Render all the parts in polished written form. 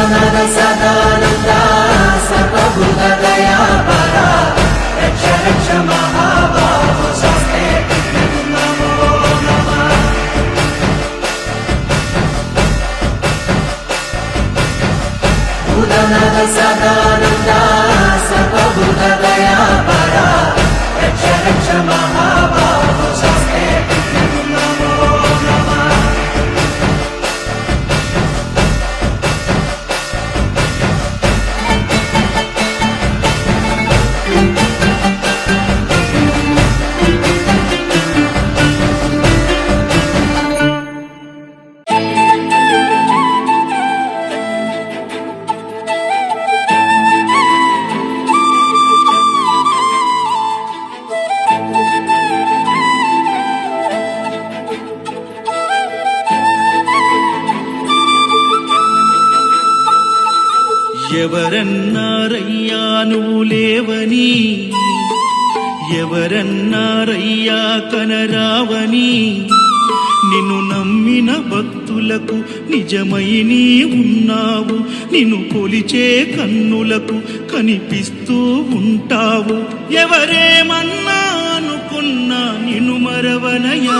భూతనాథ సదానంద సర్వభూత దయాపరా రక్ష రక్ష మహాబాహో స్వస్తే నమో నమః. భూతనాథ సదానంద సర్వభూత దయాపరా రక్ష రక్ష మహాబాహో స్వస్తే నమో నమః. ఎవరన్నారయ్యా నువ్వు లేవని, ఎవరన్నారయ్యా కనరావని, నిన్ను నమ్మిన భక్తులకు నిజమై నీ ఉన్నావు, నిన్ను కొలిచే కన్నులకు కనిపిస్తూ ఉంటావు. ఎవరేమన్నా అనుకున్నా నిన్ను మరవనయ్యా.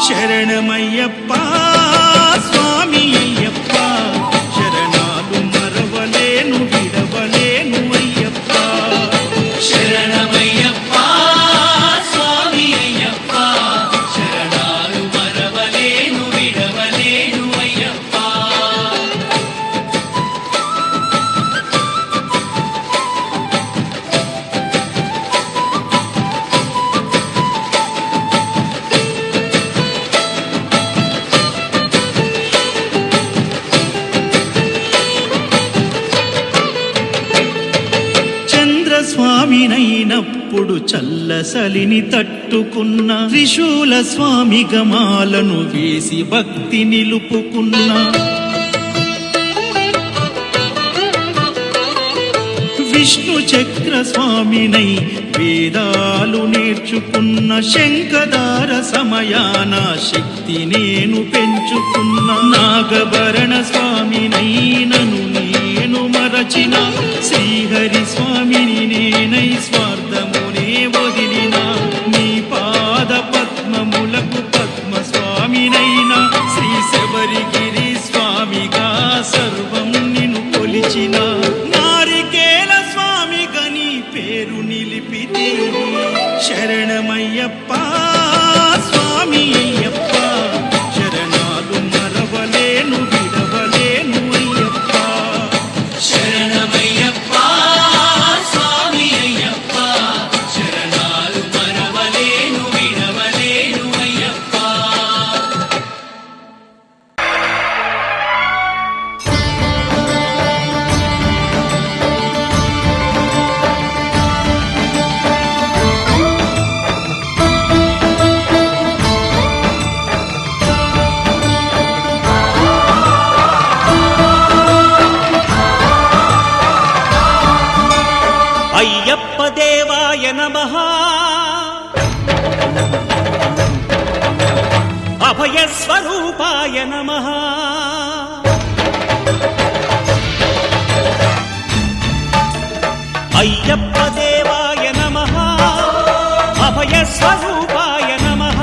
శరణమయ్యప్ప స్వామి అయ్యప్ప, శరణాలు మరవలేను విడవలేను అయ్యప్ప. శరణమయ్యప్ప స్వామి అయ్యప్ప, శరణాలు మరవలేను విడవలేను అయ్యప్ప. స్వామినైనప్పుడు చల్లసలిని తట్టుకున్న, త్రిశూల స్వామి గమాలను వేసి భక్తి నిలుపుకున్న, విష్ణు చక్ర స్వామినై వేదాలు నేర్చుకున్న, శంఖదార సమయాన శక్తి నేను పెంచుకున్న, నాగభరణ స్వామినై నను నేను మరచిన, శ్రీహరి స్వామిని నేనై స్వార్థమునే వదిలిన, నీ పాద పద్మములకు పద్మ స్వామినైనా, శ్రీ శబరిగిరి స్వామిగా సర్వం నిన్ను కొలిచిన, నారికేల స్వామిగా నీ పేరు నిలిపితే. శరణమయ్యప్ప స్వామి అయ్యప్ప, శరణాలు మరవలేను విడవలేను అయ్యప్ప. శరణమయ్యప్ప స్వామి అయ్యప్ప, శరణాలు మరవలేను విడవలేను అయ్యప్ప. అయ్యప్ప దేవాయ నమః, అభయ స్వరూపాయ నమః, అయ్యప్ప దేవాయ నమః, అభయ స్వరూపాయ నమః,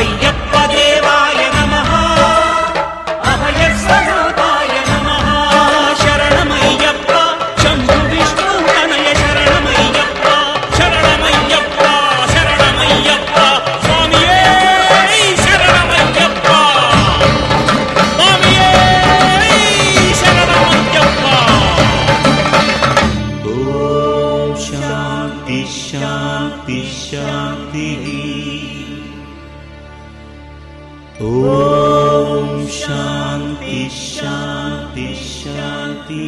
అయ్యప్ప దేవాయ నమః, అభయ స్వరూపాయ నమః. శరణమయ్యప్ప శంభు విష్ణు తనయ, శరణమయ్యప్ప శరణమయ్యప్ప శరణమయ్యప్ప స్వామియే శరణమయ్యప్ప, స్వామియే శరణమయ్యప్ప. ఓం శాంతి శాంతి శాంతి. ఓం శాంతి శాంతి శాంతి.